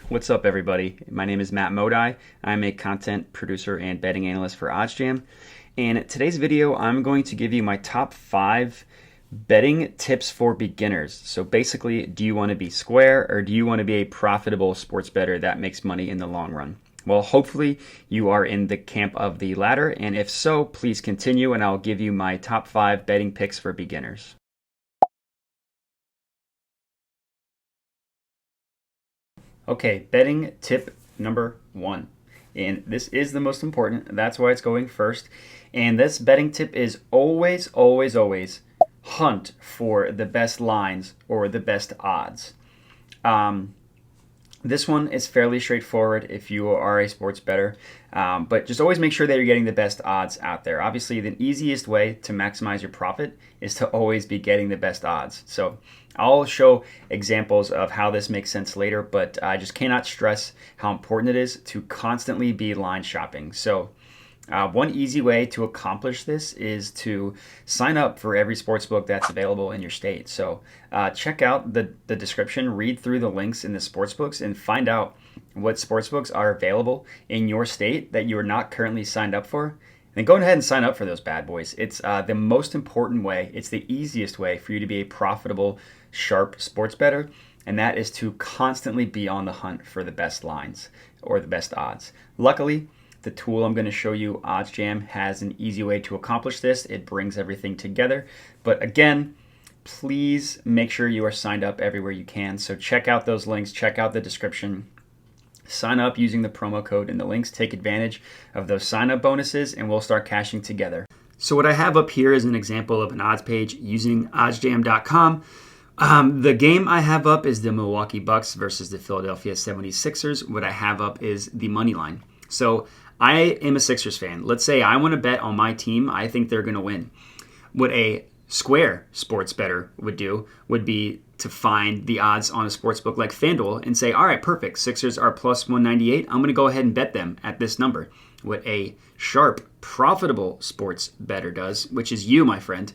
What's up, everybody? My name is Matt Modi. I'm a content producer and betting analyst for OddsJam. And in today's video, I'm going to give you my top 5 betting tips for beginners. So basically, do you want to be square or do you want to be a profitable sports bettor that makes money in the long run? Well, hopefully you are in the camp of the latter. And if so, please continue and I'll give you my top 5 betting picks for beginners. Okay, betting tip number 1. And this is the most important. That's why it's going first. And this betting tip is always hunt for the best lines or the best odds. This one is fairly straightforward if you are a sports bettor, but just always make sure that you're getting the best odds out there. Obviously, the easiest way to maximize your profit is to always be getting the best odds. So I'll show examples of how this makes sense later, but I just cannot stress how important it is to constantly be line shopping. So one easy way to accomplish this is to sign up for every sportsbook that's available in your state. So check out the description, read through the links in the sportsbooks, and find out what sportsbooks are available in your state that you are not currently signed up for. Then go ahead and sign up for those bad boys. It's the most important way. It's the easiest way for you to be a profitable, sharp sports bettor, and that is to constantly be on the hunt for the best lines or the best odds. Luckily, the tool I'm going to show you, OddsJam, has an easy way to accomplish this. It brings everything together. But again, please make sure you are signed up everywhere you can. So check out those links, check out the description. Sign up using the promo code in the links. Take advantage of those sign-up bonuses, and we'll start cashing together. So what I have up here is an example of an odds page using oddsjam.com. The game I have up is the Milwaukee Bucks versus the Philadelphia 76ers. What I have up is the money line. So I am a Sixers fan. Let's say I want to bet on my team. I think they're going to win. What a square sports bettor would do would be to find the odds on a sports book like FanDuel and say, all right, perfect. Sixers are plus 198. I'm going to go ahead and bet them at this number. What a sharp, profitable sports bettor does, which is you, my friend,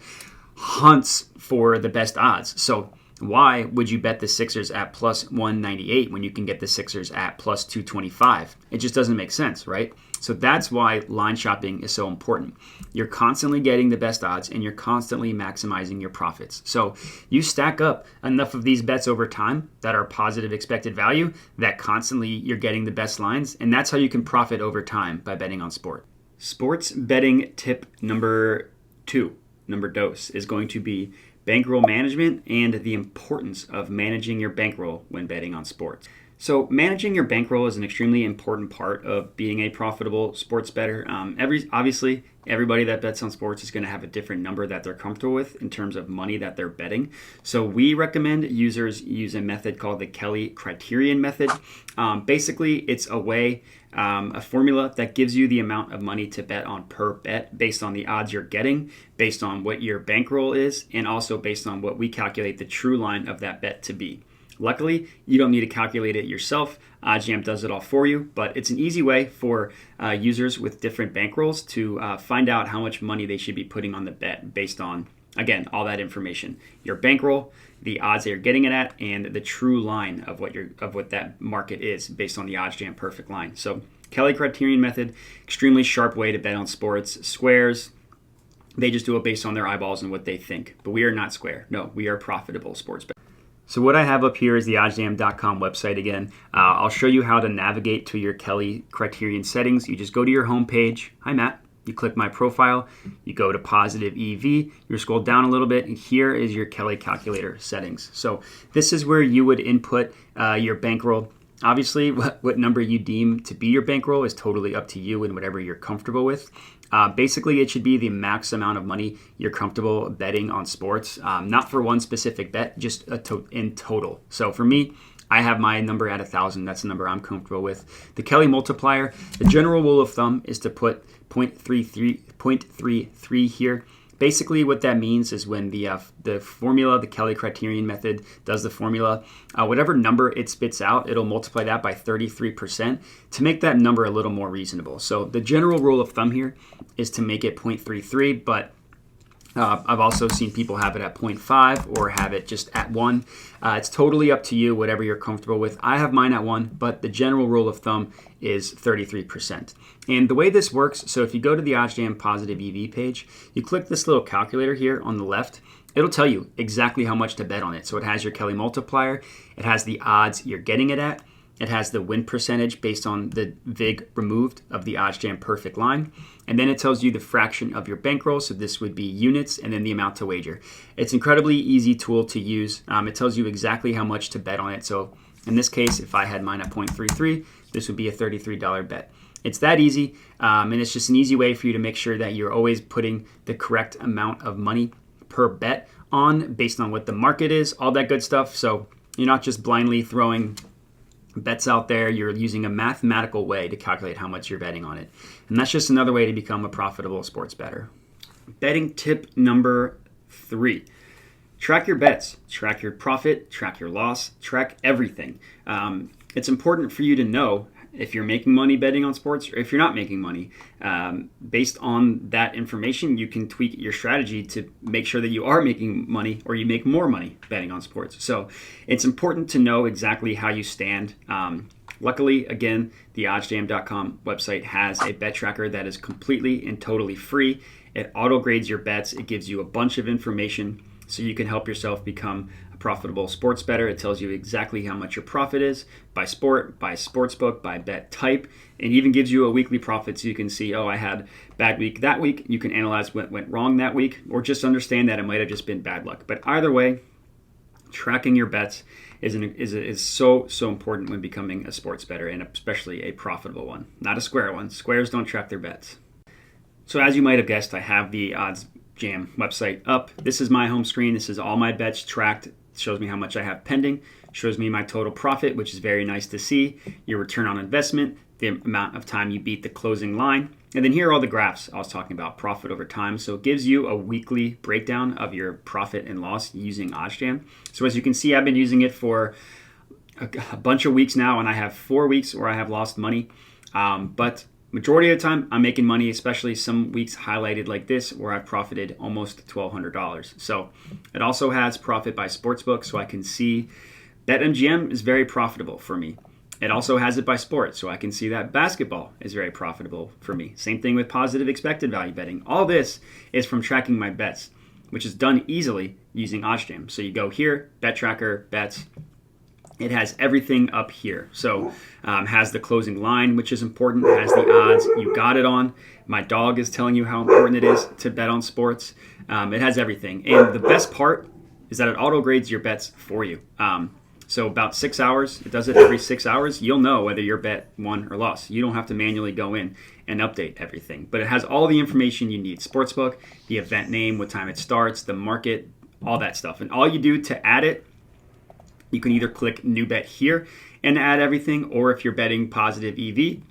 hunts for the best odds. So why would you bet the Sixers at plus 198 when you can get the Sixers at plus 225? It just doesn't make sense, right? So that's why line shopping is so important. You're constantly getting the best odds and you're constantly maximizing your profits. So you stack up enough of these bets over time that are positive expected value that constantly you're getting the best lines, and that's how you can profit over time by betting on sport. Sports betting tip number 2, number dos, is going to be bankroll management and the importance of managing your bankroll when betting on sports. So managing your bankroll is an extremely important part of being a profitable sports bettor. Obviously, everybody that bets on sports is going to have a different number that they're comfortable with in terms of money that they're betting. So we recommend users use a method called the Kelly Criterion method. Basically, it's a formula that gives you the amount of money to bet on per bet based on the odds you're getting, based on what your bankroll is, and also based on what we calculate the true line of that bet to be. Luckily, you don't need to calculate it yourself. OddsJam does it all for you, but it's an easy way for users with different bankrolls to find out how much money they should be putting on the bet based on, again, all that information. Your bankroll, the odds that you're getting it at, and the true line of what that market is based on the OddsJam perfect line. So Kelly Criterion method, extremely sharp way to bet on sports. Squares, they just do it based on their eyeballs and what they think. But we are not square. No, we are profitable sports bettors. So what I have up here is the oddsjam.com website again. I'll show you how to navigate to your Kelly Criterion settings. You just go to your home page. Hi, Matt. You click my profile. You go to positive EV. You scroll down a little bit, and here is your Kelly calculator settings. So this is where you would input your bankroll. Obviously, what number you deem to be your bankroll is totally up to you and whatever you're comfortable with. Basically, it should be the max amount of money you're comfortable betting on sports, not for one specific bet, just in total. So for me, I have my number at 1,000. That's the number I'm comfortable with. The Kelly multiplier, the general rule of thumb is to put 0.33 here. Basically, what that means is when the formula, the Kelly Criterion method, does the formula, whatever number it spits out, it'll multiply that by 33% to make that number a little more reasonable. So the general rule of thumb here is to make it 0.33, but I've also seen people have it at 0.5 or have it just at 1. It's totally up to you, whatever you're comfortable with. I have mine at 1, but the general rule of thumb is 33%. And the way this works, so if you go to the OddsJam Positive EV page, you click this little calculator here on the left. It'll tell you exactly how much to bet on it. So it has your Kelly multiplier. It has the odds you're getting it at. It has the win percentage based on the VIG removed of the OddsJam perfect line. And then it tells you the fraction of your bankroll. So this would be units and then the amount to wager. It's an incredibly easy tool to use. It tells you exactly how much to bet on it. So in this case, if I had mine at 0.33, this would be a $33 bet. It's that easy. And it's just an easy way for you to make sure that you're always putting the correct amount of money per bet on based on what the market is, all that good stuff. So you're not just blindly throwing bets out there. You're using a mathematical way to calculate how much you're betting on it. And that's just another way to become a profitable sports bettor. Betting tip number 3. Track your bets, track your profit, track your loss, track everything. It's important for you to know if you're making money betting on sports or if you're not making money. Based on that information, you can tweak your strategy to make sure that you are making money or you make more money betting on sports. So it's important to know exactly how you stand. Luckily, again, the oddsjam.com website has a bet tracker that is completely and totally free. It auto grades your bets. It gives you a bunch of information so you can help yourself become a profitable sports bettor. It tells you exactly how much your profit is by sport, by sportsbook, by bet type. It even gives you a weekly profit so you can see, oh, I had bad week that week. You can analyze what went wrong that week or just understand that it might have just been bad luck. But either way, tracking your bets is so important when becoming a sports bettor, and especially a profitable one, not a square one. Squares don't track their bets. So as you might have guessed, I have the OddsJam website up. This is my home screen. This is all my bets tracked. It shows me how much I have pending. Shows me my total profit, which is very nice to see. Your return on investment, the amount of time you beat the closing line. And then here are all the graphs I was talking about, profit over time. So it gives you a weekly breakdown of your profit and loss using OddsJam. So as you can see, I've been using it for a bunch of weeks now, and I have 4 weeks where I have lost money. But majority of the time, I'm making money, especially some weeks highlighted like this where I've profited almost $1,200. So it also has profit by sportsbook, so I can see BetMGM is very profitable for me. It also has it by sport, so I can see that basketball is very profitable for me. Same thing with positive expected value betting. All this is from tracking my bets, which is done easily using OddsJam. So you go here, bet tracker, bets. It has everything up here. So has the closing line, which is important. It has the odds you got it on. My dog is telling you how important it is to bet on sports. It has everything. And the best part is that it auto grades your bets for you. So about 6 hours, it does it every 6 hours. You'll know whether your bet won or lost. You don't have to manually go in and update everything. But it has all the information you need. Sportsbook, the event name, what time it starts, the market, all that stuff. And all you do to add it, you can either click new bet here and add everything, or if you're betting positive EV,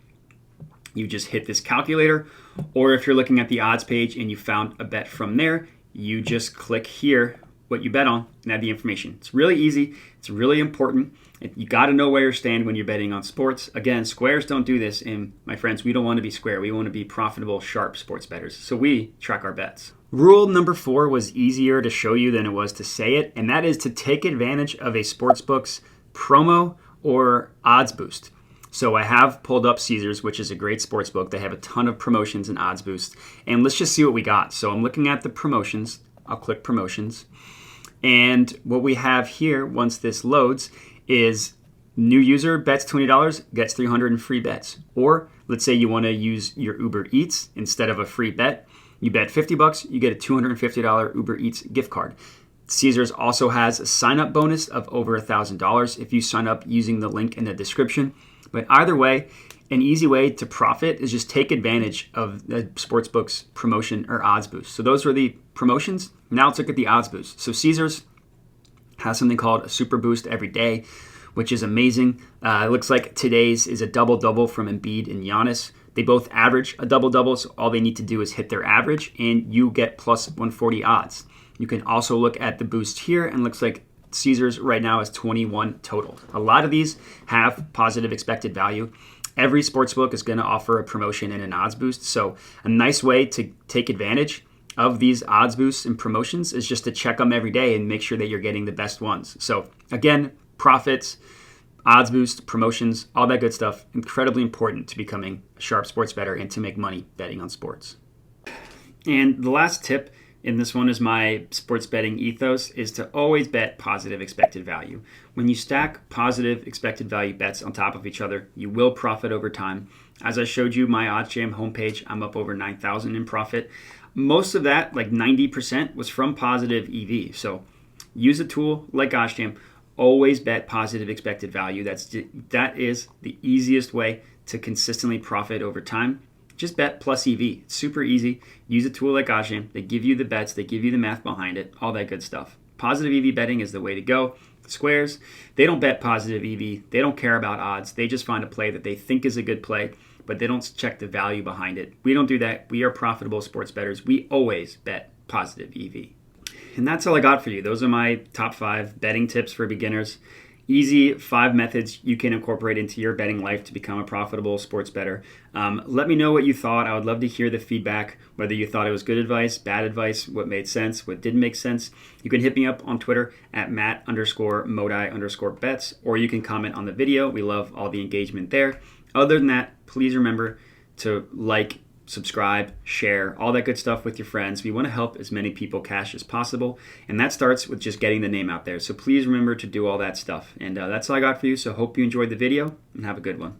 you just hit this calculator. Or if you're looking at the odds page and you found a bet from there, you just click here what you bet on and add the information. It's really easy. It's really important. You got to know where you stand when you're betting on sports. Again, squares don't do this. And my friends, we don't want to be square. We want to be profitable, sharp sports bettors. So we track our bets. Rule number 4 was easier to show you than it was to say it, and that is to take advantage of a sportsbook's promo or odds boost. So I have pulled up Caesars, which is a great sportsbook. They have a ton of promotions and odds boost. And let's just see what we got. So I'm looking at the promotions. I'll click promotions. And what we have here, once this loads, is new user bets $20, gets 300 in free bets. Or let's say you want to use your Uber Eats instead of a free bet. You bet $50, you get a $250 Uber Eats gift card. Caesars also has a sign-up bonus of over $1,000 if you sign up using the link in the description. But either way, an easy way to profit is just take advantage of the sportsbook's promotion or odds boost. So those were the promotions. Now let's look at the odds boost. So Caesars has something called a super boost every day, which is amazing. It looks like today's is a double-double from Embiid and Giannis. They both average a double-double, so all they need to do is hit their average, and you get plus 140 odds. You can also look at the boost here, and it looks like Caesars right now is 21 total. A lot of these have positive expected value. Every sportsbook is going to offer a promotion and an odds boost, so a nice way to take advantage of these odds boosts and promotions is just to check them every day and make sure that you're getting the best ones. So again, profits, odds boost, promotions, all that good stuff, incredibly important to becoming a sharp sports bettor and to make money betting on sports. And the last tip in this one is my sports betting ethos is to always bet positive expected value. When you stack positive expected value bets on top of each other, you will profit over time. As I showed you my OddsJam homepage, I'm up over 9,000 in profit. Most of that, like 90%, was from positive EV. So use a tool like OddsJam. Always bet positive expected value. That is the easiest way to consistently profit over time. Just bet plus EV. It's super easy. Use a tool like OddsJam. They give you the bets. They give you the math behind it. All that good stuff. Positive EV betting is the way to go. Squares, they don't bet positive EV. They don't care about odds. They just find a play that they think is a good play, but they don't check the value behind it. We don't do that. We are profitable sports bettors. We always bet positive EV. And that's all I got for you. Those are my top 5 betting tips for beginners. Easy 5 methods you can incorporate into your betting life to become a profitable sports bettor. Let me know what you thought. I would love to hear the feedback, whether you thought it was good advice, bad advice, what made sense, what didn't make sense. You can hit me up on Twitter at Matt_Modi_bets, or you can comment on the video. We love all the engagement there. Other than that, please remember to like, subscribe, share, all that good stuff with your friends. We want to help as many people cash as possible, and that starts with just getting the name out there. So please remember to do all that stuff. And that's all I got for you, so hope you enjoyed the video, and have a good one.